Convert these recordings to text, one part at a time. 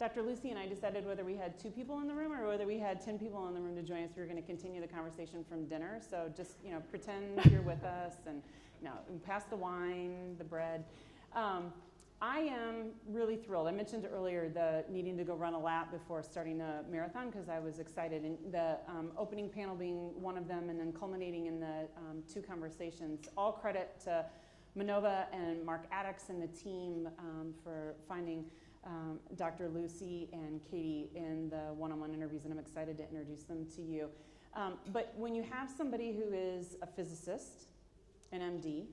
Dr. Lucie and I decided whether we had 2 people in the room or whether we had 10 people in the room to join us. We were going to continue the conversation from dinner. So just, pretend you're with us and, pass the wine, the bread. I am really thrilled. I mentioned earlier the needing to go run a lap before starting a marathon because I was excited. And the opening panel being one of them and then culminating in the 2 conversations. All credit to Manova and Mark Addix and the team for finding Dr. Lucie and Katie in the one-on-one interviews, and I'm excited to introduce them to you. But when you have somebody who is a physicist, an MD,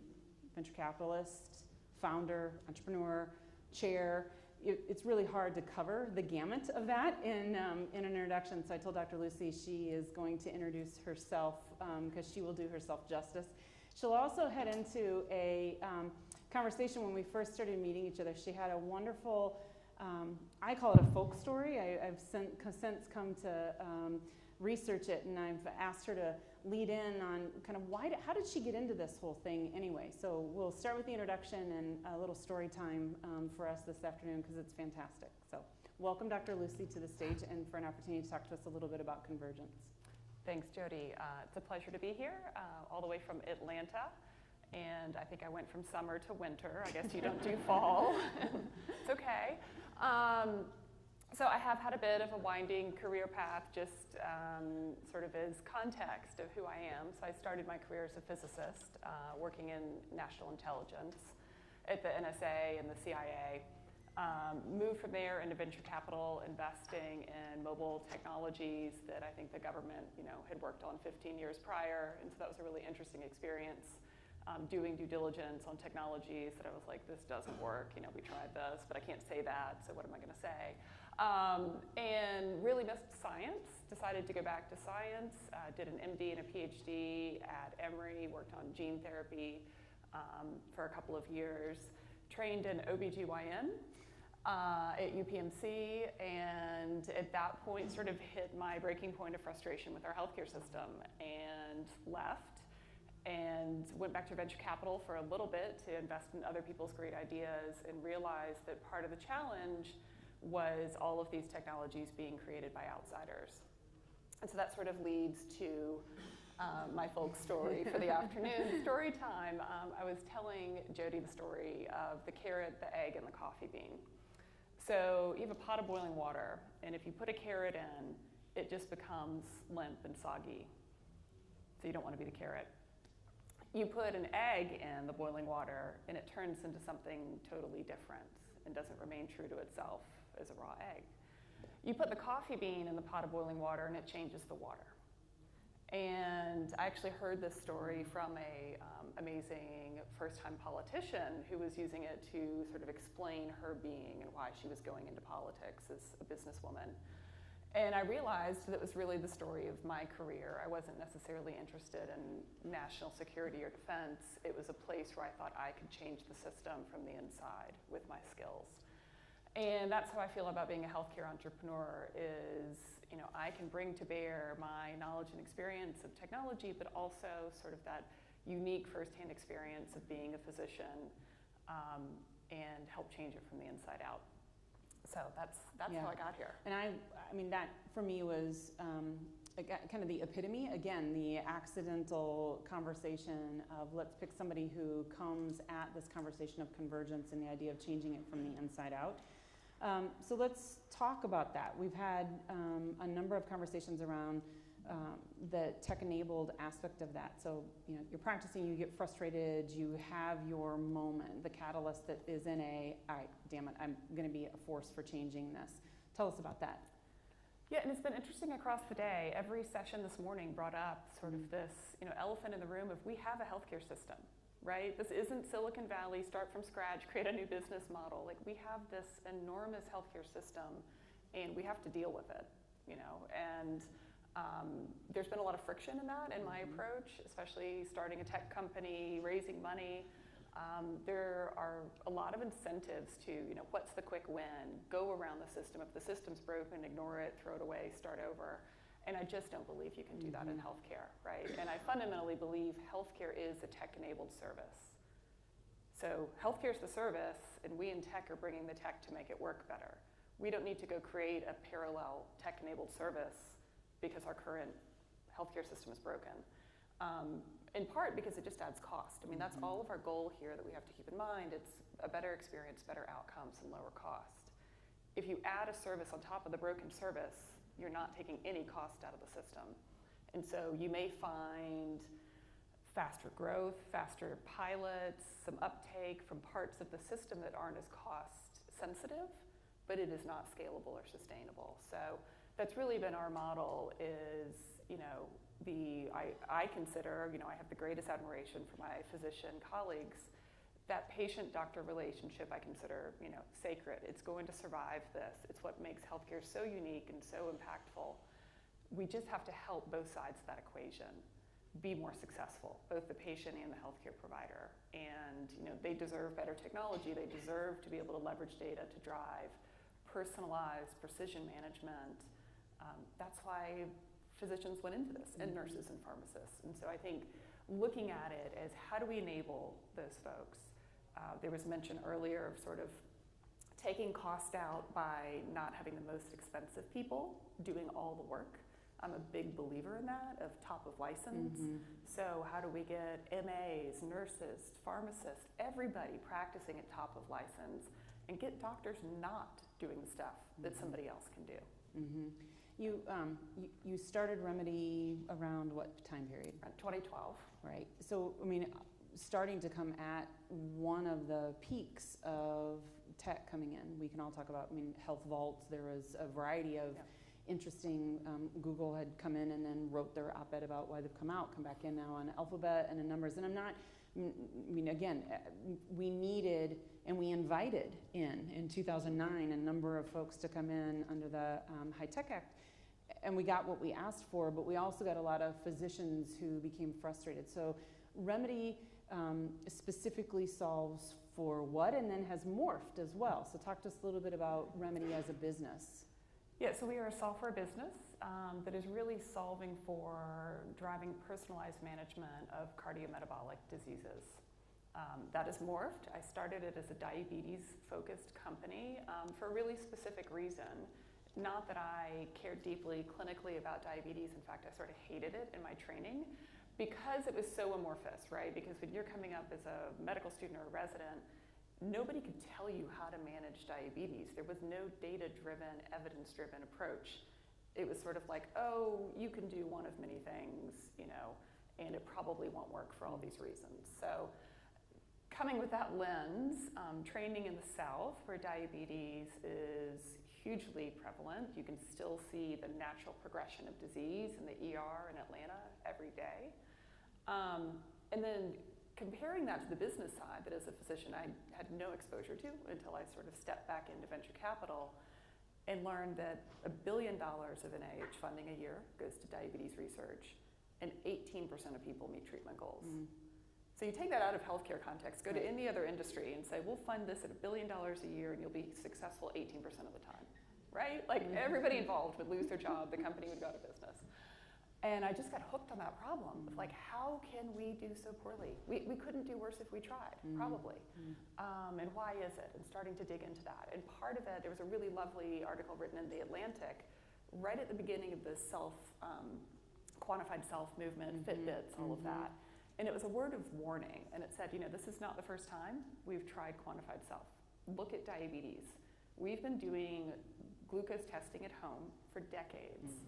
venture capitalist, founder, entrepreneur, chair, it's really hard to cover the gamut of that in an introduction. So I told Dr. Lucie she is going to introduce herself because she will do herself justice. She'll also head into a conversation when we first started meeting each other. She had a wonderful, I call it a folk story. I've since come to research it, and I've asked her to lead in on kind of how did she get into this whole thing anyway. So we'll start with the introduction and a little story time for us this afternoon because it's fantastic. So welcome Dr. Lucie to the stage and for an opportunity to talk to us a little bit about Convergence. Thanks, Jodi. It's a pleasure to be here, all the way from Atlanta. And I think I went from summer to winter. I guess you don't do fall. It's okay. So I have had a bit of a winding career path, just sort of as context of who I am. So I started my career as a physicist, working in national intelligence at the NSA and the CIA. Moved from there into venture capital, investing in mobile technologies that I think the government, had worked on 15 years prior. And so that was a really interesting experience. Doing due diligence on technologies that I was like, this doesn't work. We tried this, but I can't say that. So what am I going to say? And really missed science. Decided to go back to science. Did an MD and a PhD at Emory. Worked on gene therapy for a couple of years. Trained in OBGYN. At UPMC, and at that point sort of hit my breaking point of frustration with our healthcare system and left and went back to venture capital for a little bit to invest in other people's great ideas and realized that part of the challenge was all of these technologies being created by outsiders. And so that sort of leads to my folk story for the afternoon story time. I was telling Jodi the story of the carrot, the egg, and the coffee bean. So you have a pot of boiling water, and if you put a carrot in, it just becomes limp and soggy. So you don't want to be the carrot. You put an egg in the boiling water, and it turns into something totally different and doesn't remain true to itself as a raw egg. You put the coffee bean in the pot of boiling water, and it changes the water. And I actually heard this story from a amazing first-time politician who was using it to sort of explain her being and why she was going into politics as a businesswoman. And I realized that it was really the story of my career. I wasn't necessarily interested in national security or defense. It was a place where I thought I could change the system from the inside with my skills. And that's how I feel about being a healthcare entrepreneur is, I can bring to bear my knowledge and experience of technology, but also sort of that unique firsthand experience of being a physician and help change it from the inside out. So that's how I got here. And I mean, that for me was kind of the epitome, again, the accidental conversation of let's pick somebody who comes at this conversation of convergence and the idea of changing it from the inside out. So let's talk about that. We've had a number of conversations around the tech-enabled aspect of that. So you're practicing, you get frustrated, you have your moment, the catalyst that is in all right, damn it, I'm going to be a force for changing this. Tell us about that. Yeah, and it's been interesting across the day. Every session this morning brought up sort of this elephant in the room of we have a healthcare system. Right? This isn't Silicon Valley, start from scratch, create a new business model. Like we have this enormous healthcare system and we have to deal with it, and there's been a lot of friction in that in my approach, especially starting a tech company, raising money. There are a lot of incentives to, what's the quick win? Go around the system. If the system's broken, ignore it, throw it away, start over. And I just don't believe you can do that in healthcare, right? And I fundamentally believe healthcare is a tech-enabled service. So healthcare is the service, and we in tech are bringing the tech to make it work better. We don't need to go create a parallel tech-enabled service because our current healthcare system is broken. In part because it just adds cost. I mean, that's all of our goal here that we have to keep in mind. It's a better experience, better outcomes, and lower cost. If you add a service on top of the broken service, you're not taking any cost out of the system. And so you may find faster growth, faster pilots, some uptake from parts of the system that aren't as cost sensitive, but it is not scalable or sustainable. So that's really been our model is, I consider, I have the greatest admiration for my physician colleagues. That patient-doctor relationship I consider, sacred. It's going to survive this. It's what makes healthcare so unique and so impactful. We just have to help both sides of that equation be more successful, both the patient and the healthcare provider. And they deserve better technology. They deserve to be able to leverage data to drive personalized precision management. That's why physicians went into this, and nurses and pharmacists. And so I think looking at it as how do we enable those folks? There was mention earlier of sort of taking cost out by not having the most expensive people doing all the work. I'm a big believer in that, of top of license. So how do we get MAs, nurses, pharmacists, everybody practicing at top of license, and get doctors not doing the stuff that somebody else can do? You started Rimidi around what time period? 2012. Right. So, starting to come at one of the peaks of tech coming in. We can all talk about, health vaults. There was a variety of interesting, Google had come in and then wrote their op-ed about why they've come back in now on Alphabet and in numbers. And I'm not, again, we needed and we invited in 2009 a number of folks to come in under the High Tech Act. And we got what we asked for, but we also got a lot of physicians who became frustrated. So Rimidi specifically solves for what, and then has morphed as well. So talk to us a little bit about Rimidi as a business. Yeah, so we are a software business that is really solving for driving personalized management of cardiometabolic diseases. That has morphed. I started it as a diabetes-focused company for a really specific reason. Not that I cared deeply clinically about diabetes. In fact, I sort of hated it in my training because it was so amorphous, right? Because when you're coming up as a medical student or a resident, nobody could tell you how to manage diabetes. There was no data-driven, evidence-driven approach. It was sort of like, oh, you can do one of many things, and it probably won't work for all these reasons. So coming with that lens, training in the South where diabetes is hugely prevalent. You can still see the natural progression of disease in the ER in Atlanta every day. And then comparing that to the business side that as a physician I had no exposure to until I sort of stepped back into venture capital and learned that $1 billion of NIH funding a year goes to diabetes research and 18% of people meet treatment goals. So you take that out of healthcare context, go to any other industry and say, we'll fund this at $1 billion a year and you'll be successful 18% of the time, right? Like everybody involved would lose their job, the company would go out of business. And I just got hooked on that problem of like, how can we do so poorly? We couldn't do worse if we tried, probably. And why is it? And starting to dig into that. And part of it, there was a really lovely article written in The Atlantic right at the beginning of the quantified self movement, Fitbits, all of that. And it was a word of warning, and it said, this is not the first time we've tried quantified self. Look at diabetes. We've been doing glucose testing at home for decades.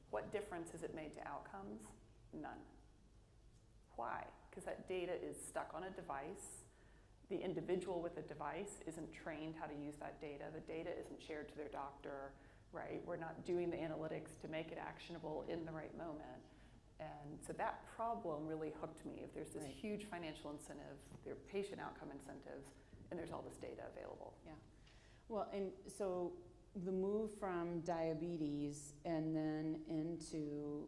What difference has it made to outcomes? None. Why? Because that data is stuck on a device. The individual with the device isn't trained how to use that data. The data isn't shared to their doctor, right? We're not doing the analytics to make it actionable in the right moment. And so that problem really hooked me. If there's this huge financial incentive, there are patient outcome incentives, and there's all this data available. Yeah. Well, and so the move from diabetes and then into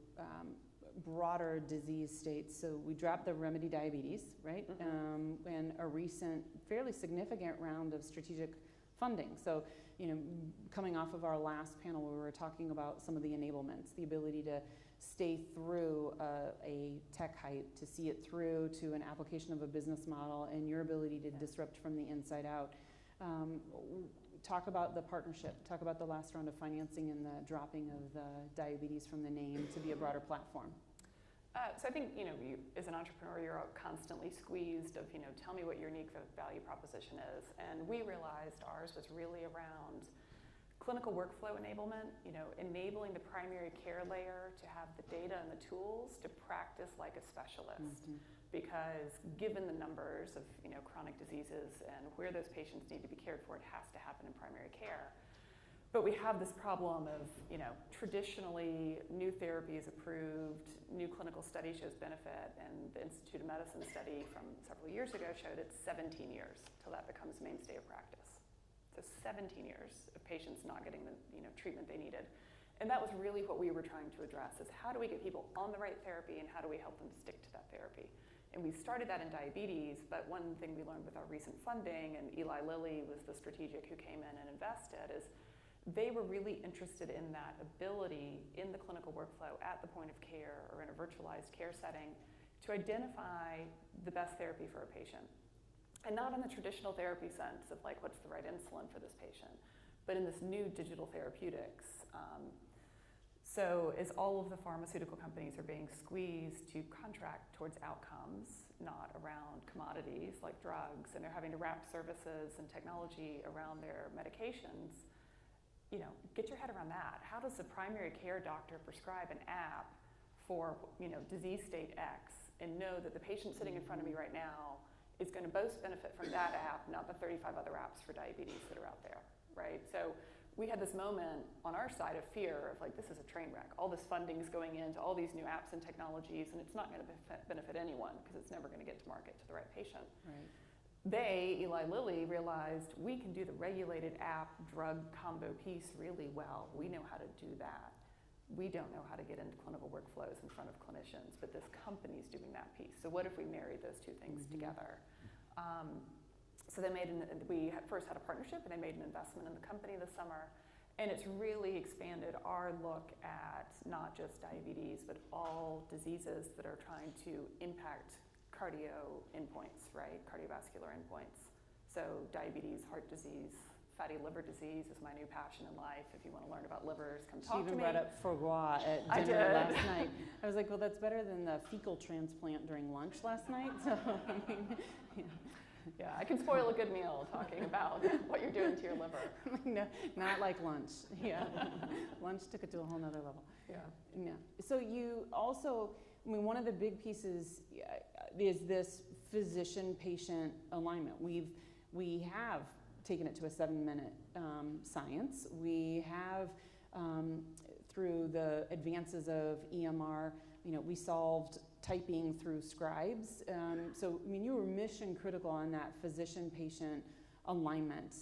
broader disease states. So we dropped the Rimidi Diabetes, right? And a recent, fairly significant round of strategic funding. So, coming off of our last panel where we were talking about some of the enablements, the ability to stay through a tech hype, to see it through to an application of a business model, and your ability to disrupt from the inside out. talk about the partnership, talk about the last round of financing and the dropping of the diabetes from the name to be a broader platform. So I think, you, as an entrepreneur, you're constantly squeezed of, tell me what your unique value proposition is. And we realized ours was really around clinical workflow enablement, enabling the primary care layer to have the data and the tools to practice like a specialist. Because given the numbers of, chronic diseases and where those patients need to be cared for, it has to happen in primary care. But we have this problem of, traditionally new therapy is approved, new clinical study shows benefit, and the Institute of Medicine study from several years ago showed it's 17 years till that becomes mainstay of practice. So 17 years of patients not getting the treatment they needed. And that was really what we were trying to address, is how do we get people on the right therapy and how do we help them stick to that therapy? And we started that in diabetes, but one thing we learned with our recent funding, and Eli Lilly was the strategic who came in and invested, is they were really interested in that ability in the clinical workflow at the point of care or in a virtualized care setting to identify the best therapy for a patient. And not in the traditional therapy sense of like, what's the right insulin for this patient, but in this new digital therapeutics. So as all of the pharmaceutical companies are being squeezed to contract towards outcomes, not around commodities like drugs, and they're having to wrap services and technology around their medications, get your head around that. How does a primary care doctor prescribe an app for, disease state X and know that the patient sitting in front of me right now is going to both benefit from that app, not the 35 other apps for diabetes that are out there, right? So we had this moment on our side of fear of like, this is a train wreck. All this funding is going into all these new apps and technologies, and it's not going to benefit anyone because it's never going to get to market to the right patient. Right. They, Eli Lilly, realized we can do the regulated app drug combo piece really well. We know how to do that. We don't know how to get into clinical workflows in front of clinicians, but this company's doing that piece. So what if we married those two things together? So we first had a partnership, and they made an investment in the company this summer, and it's really expanded our look at not just diabetes, but all diseases that are trying to impact cardio endpoints, right? Cardiovascular endpoints. So diabetes, heart disease, fatty liver disease is my new passion in life. If you want to learn about livers, come talk to me. She even brought up foie gras at dinner last night. I was like, well, that's better than the fecal transplant during lunch last night. So, yeah, I can spoil a good meal talking about what you're doing to your liver. No, not like lunch. Yeah, lunch took it to a whole nother level. Yeah. So you also, one of the big pieces is this physician-patient alignment. We have taken it to a 7-minute science. We have, through the advances of EMR, we solved typing through scribes. So you were mission critical on that physician-patient alignment.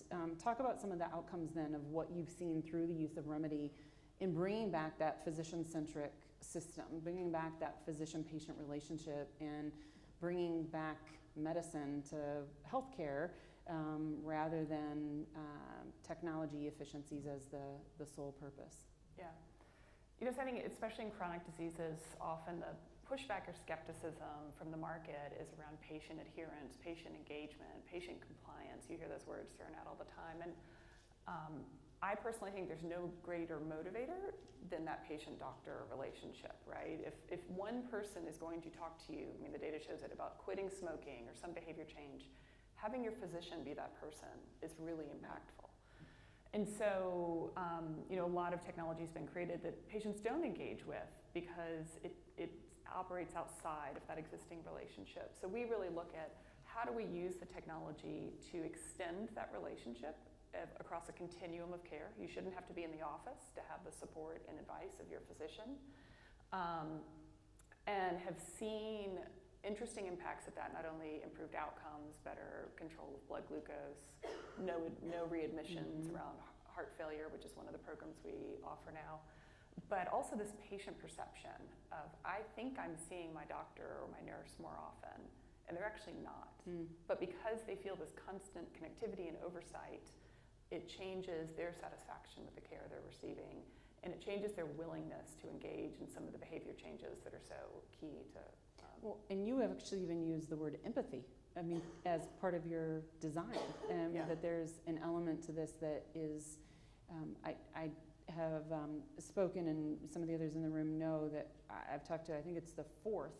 Talk about some of the outcomes then of what you've seen through the use of Rimidi in bringing back that physician-centric system, bringing back that physician-patient relationship, and bringing back medicine to healthcare rather than technology efficiencies as the sole purpose. Yeah. So I think especially in chronic diseases, often the pushback or skepticism from the market is around patient adherence, patient engagement, patient compliance. You hear those words thrown out all the time. And I personally think there's no greater motivator than that patient-doctor relationship, right? If one person is going to talk to you, the data shows it about quitting smoking or some behavior change, having your physician be that person is really impactful. And so, a lot of technology has been created that patients don't engage with because it operates outside of that existing relationship. So we really look at how do we use the technology to extend that relationship across a continuum of care. You shouldn't have to be in the office to have the support and advice of your physician, and have seen interesting impacts of that, not only improved outcomes, better control of blood glucose, no readmissions around heart failure, which is one of the programs we offer now, but also this patient perception of, I think I'm seeing my doctor or my nurse more often, and they're actually not. But because they feel this constant connectivity and oversight, it changes their satisfaction with the care they're receiving, and it changes their willingness to engage in some of the behavior changes that are so key to. Well, and you have actually even used the word empathy I mean, as part of your design, Yeah. that there's an element to this that is, I have spoken, and some of the others in the room know that I've talked to, I think it's the fourth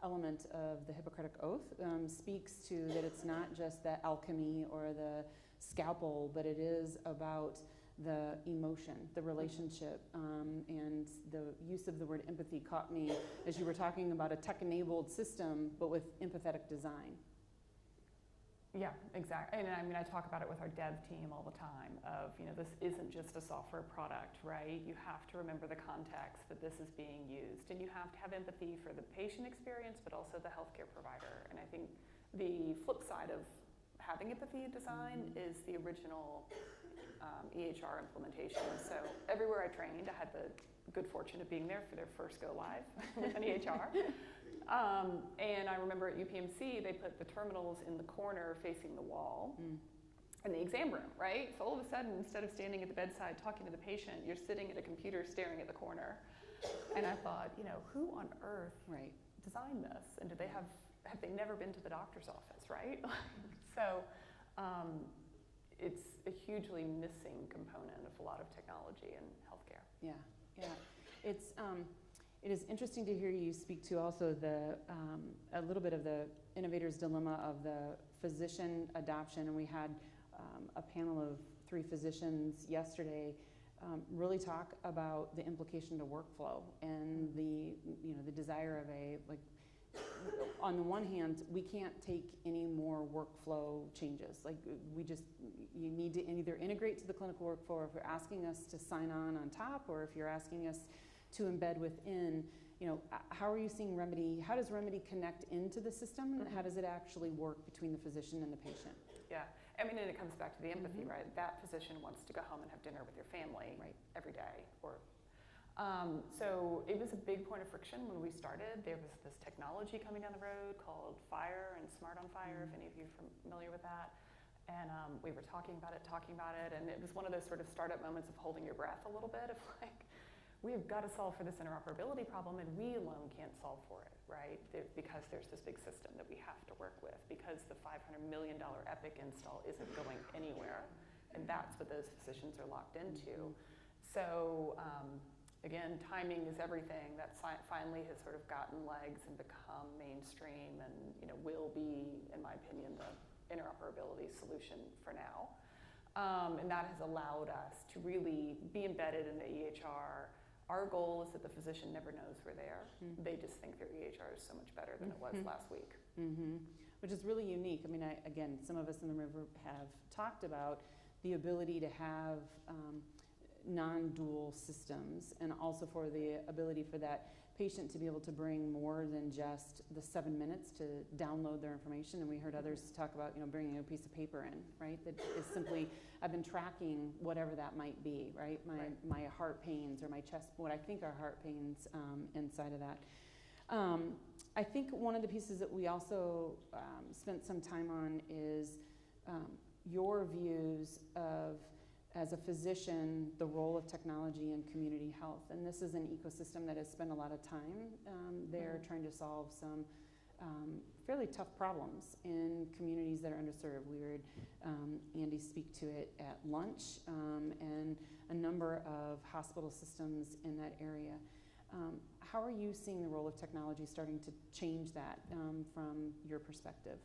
element of the Hippocratic Oath, speaks to that it's not just the alchemy or the scalpel, but it is about the emotion, the relationship, and the use of the word empathy caught me as you were talking about a tech-enabled system, but with empathetic design. Yeah, exactly. And I mean, I talk about it with our dev team all the time of, this isn't just a software product, right? You have to remember the context that this is being used, and you have to have empathy for the patient experience, but also the healthcare provider. And I think the flip side of having empathy design is the original EHR implementation. So everywhere I trained, I had the good fortune of being there for their first go live with an EHR. And I remember at UPMC, they put the terminals in the corner facing the wall in the exam room, right? So all of a sudden, instead of standing at the bedside talking to the patient, you're sitting at a computer staring at the corner. And I thought, who on earth designed this? And have they never been to the doctor's office, right? So it's a hugely missing component of a lot of technology in healthcare. Yeah. It is interesting to hear you speak to also a little bit of the innovator's dilemma of the physician adoption, and we had a panel of 3 physicians yesterday really talk about the implication to workflow and the desire of on the one hand, we can't take any more workflow changes. You need to either integrate to the clinical workflow, or if you're asking us to sign on top, or if you're asking us to embed within, how are you seeing Rimidi? How does Rimidi connect into the system, and how does it actually work between the physician and the patient? Yeah, I mean, and it comes back to the empathy, right? That physician wants to go home and have dinner with your family every day. So it was a big point of friction when we started. There was this technology coming down the road called Fire and Smart on Fire, if any of you are familiar with that. And we were talking about it, and it was one of those sort of startup moments of holding your breath a little bit, of we've got to solve for this interoperability problem, and we alone can't solve for it, right? Because there's this big system that we have to work with, because the $500 million Epic install isn't going anywhere, and that's what those physicians are locked into. So again, timing is everything. That finally has sort of gotten legs and become mainstream, and will be, in my opinion, the interoperability solution for now. And that has allowed us to really be embedded in the EHR. Our goal is that the physician never knows we're there. They just think their EHR is so much better than it was last week. Which is really unique. I mean, again, some of us in the room have talked about the ability to have non-dual systems, and also for the ability for that patient to be able to bring more than just the 7 minutes to download their information. And we heard others talk about, bringing a piece of paper in, right? That is simply, I've been tracking whatever that might be, right? My heart pains, or my chest, what I think are heart pains inside of that. I think one of the pieces that we also spent some time on is your views of, as a physician, the role of technology in community health. And this is an ecosystem that has spent a lot of time there trying to solve some fairly tough problems in communities that are underserved. We heard Andy speak to it at lunch, and a number of hospital systems in that area. How are you seeing the role of technology starting to change that from your perspective?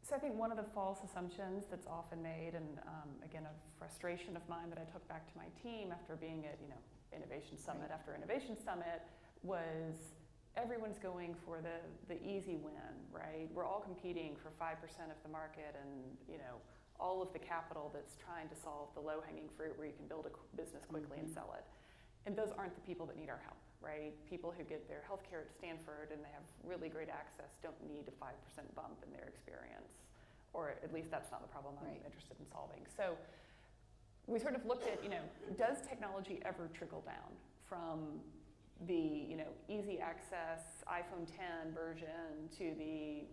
So I think one of the false assumptions that's often made, and again, a frustration of mine that I took back to my team after being at Innovation Summit after Innovation Summit, was everyone's going for the easy win, right? We're all competing for 5% of the market, and all of the capital that's trying to solve the low-hanging fruit where you can build a business quickly and sell it. And those aren't the people that need our help, right? People who get their healthcare at Stanford and they have really great access don't need a 5% bump in their experience, or at least that's not the problem I'm interested in solving. So we sort of looked at, does technology ever trickle down from the easy access iPhone 10 version to the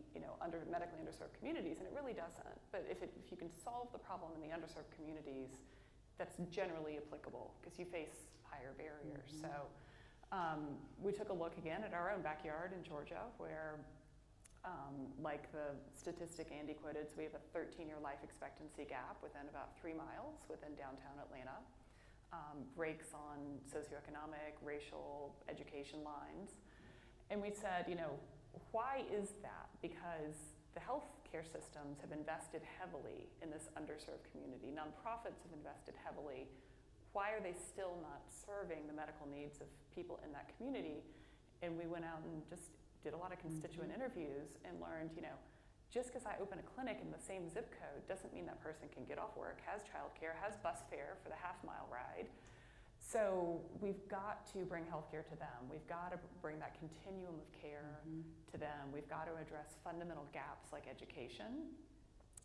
medically underserved communities? And it really doesn't. But if you can solve the problem in the underserved communities, that's generally applicable because you face higher barriers. So we took a look again at our own backyard in Georgia, where Like the statistic Andy quoted, so we have a 13-year life expectancy gap within about 3 miles within downtown Atlanta. Breaks on socioeconomic, racial, education lines. And we said, why is that? Because the healthcare systems have invested heavily in this underserved community. Nonprofits have invested heavily. Why are they still not serving the medical needs of people in that community? And we went out and just did a lot of constituent interviews and learned, just because I open a clinic in the same zip code doesn't mean that person can get off work, has childcare, has bus fare for the half-mile ride. So we've got to bring healthcare to them. We've got to bring that continuum of care to them. We've got to address fundamental gaps like education.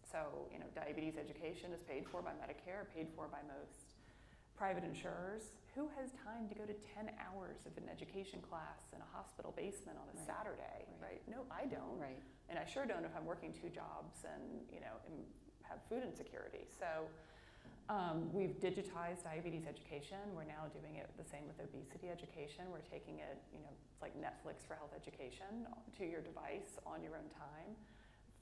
So, diabetes education is paid for by Medicare, paid for by most private insurers. Who has time to go to 10 hours of an education class in a hospital basement on a Saturday, right? No, I don't. Right. And I sure don't if I'm working 2 jobs and, and have food insecurity. So we've digitized diabetes education. We're now doing it the same with obesity education. We're taking it, it's like Netflix for health education, to your device on your own time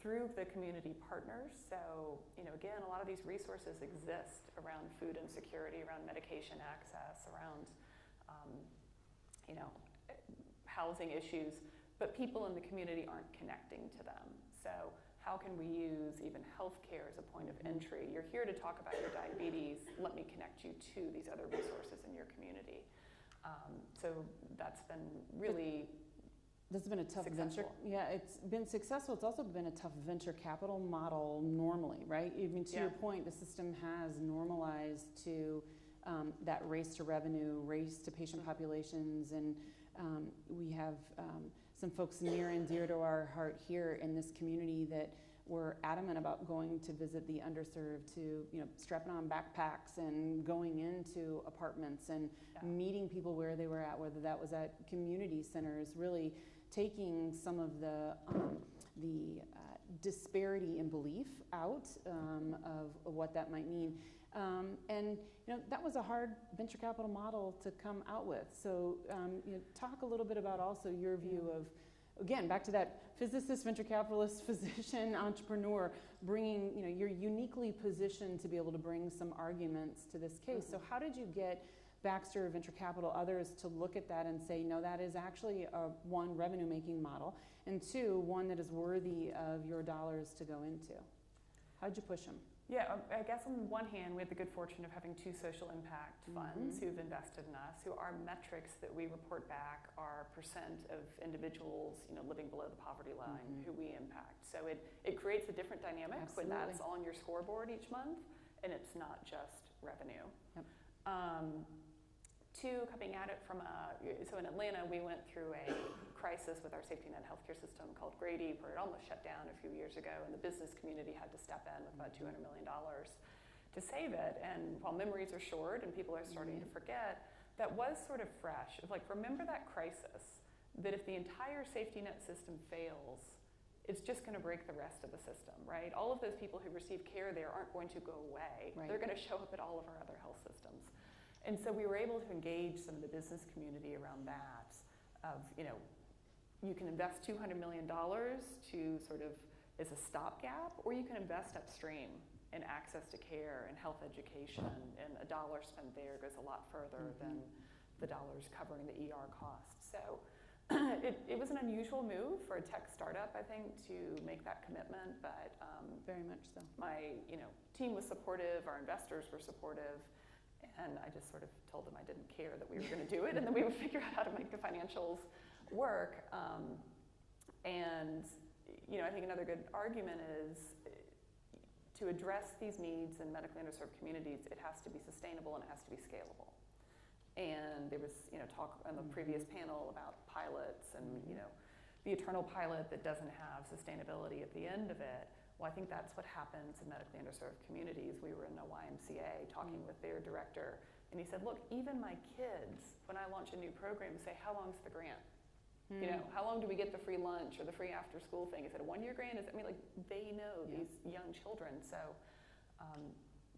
through the community partners. So, again, a lot of these resources exist around food insecurity, around medication access, around, housing issues, but people in the community aren't connecting to them. So how can we use even healthcare as a point of entry? You're here to talk about your diabetes. Let me connect you to these other resources in your community. So that's been really This has been a tough venture. successful. Yeah, it's been successful. It's also been a tough venture capital model normally, right? Even to your point, the system has normalized to that race to revenue, race to patient populations, and we have some folks near and dear to our heart here in this community that were adamant about going to visit the underserved, to strapping on backpacks and going into apartments and meeting people where they were at, whether that was at community centers, really taking some of the disparity in belief out of what that might mean. And that was a hard venture capital model to come out with. So talk a little bit about also your view of, again, back to that physicist, venture capitalist, physician, entrepreneur, bringing, you're uniquely positioned to be able to bring some arguments to this case. So how did you get Baxter Venture Capital, others to look at that and say, no, that is actually a, 1, revenue-making model, and 2, one that is worthy of your dollars to go into? How'd you push them? Yeah, I guess on one hand, we had the good fortune of having 2 social impact funds who've invested in us, who our metrics that we report back are percent of individuals, living below the poverty line who we impact. So it creates a different dynamic when that's on your scoreboard each month, and it's not just revenue. Yep. 2, coming at it from so in Atlanta, we went through a crisis with our safety net healthcare system called Grady, where it almost shut down a few years ago, and the business community had to step in with about $200 million to save it. And while memories are short and people are starting to forget, that was sort of fresh. Of like, remember that crisis, that if the entire safety net system fails, it's just going to break the rest of the system, right? All of those people who receive care there aren't going to go away. Right. They're going to show up at all of our other health systems. And so we were able to engage some of the business community around that of, you can invest $200 million to sort of as a stopgap, or you can invest upstream in access to care and health education, and a dollar spent there goes a lot further than the dollars covering the ER costs. So it was an unusual move for a tech startup, I think, to make that commitment, but very much so. My team was supportive, our investors were supportive, and I just sort of told them I didn't care that we were going to do it, and then we would figure out how to make the financials work. And I think another good argument is to address these needs in medically underserved communities, it has to be sustainable and it has to be scalable. And there was talk on the previous panel about pilots and the eternal pilot that doesn't have sustainability at the end of it. Well, I think that's what happens in medically underserved communities. We were in a YMCA talking with their director, and he said, look, even my kids, when I launch a new program, say, how long's the grant? How long do we get the free lunch or the free after school thing? Is it a 1-year grant? They know these young children. So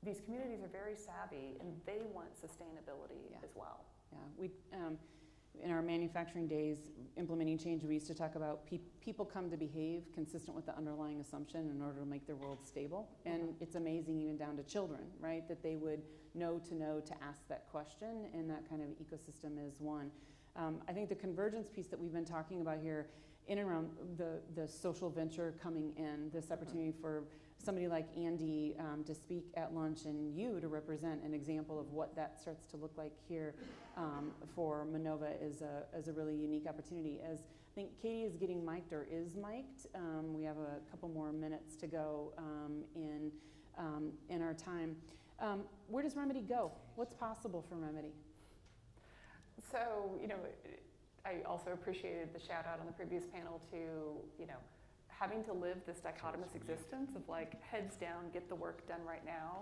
these communities are very savvy, and they want sustainability as well. Yeah, we in our manufacturing days, implementing change, we used to talk about people come to behave consistent with the underlying assumption in order to make their world stable. And it's amazing, even down to children, right? That they would know to ask that question, and that kind of ecosystem is one. I think the convergence piece that we've been talking about here, in and around the social venture coming in, this opportunity for somebody like Andy to speak at lunch and you to represent an example of what that starts to look like here for Manova is a really unique opportunity. As I think Katie is getting mic'd or is mic'd, we have a couple more minutes to go in our time. Where does Rimidi go? What's possible for Rimidi? So, I also appreciated the shout out on the previous panel to, having to live this dichotomous existence of like heads down, get the work done right now,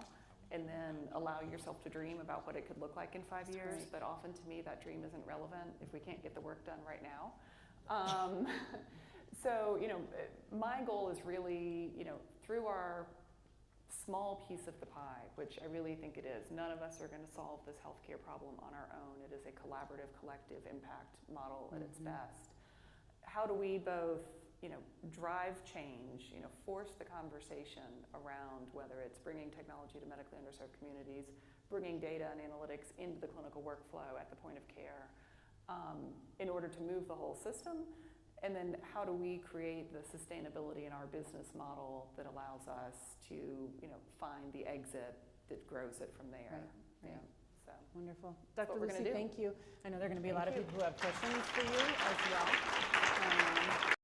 and then allow yourself to dream about what it could look like in 5 years. Right. But often to me, that dream isn't relevant if we can't get the work done right now. So, my goal is really, through our small piece of the pie, which I really think it is. None of us are going to solve this healthcare problem on our own. It is a collaborative, collective impact model at its best. How do we both, drive change, force the conversation around whether it's bringing technology to medically underserved communities, bringing data and analytics into the clinical workflow at the point of care in order to move the whole system? And then how do we create the sustainability in our business model that allows us to, find the exit that grows it from there? Right. Yeah. So Wonderful. That's Dr. what we're Lucie, gonna do. thank you. I know there are going to be a Thank lot of you. people who have questions for you as well.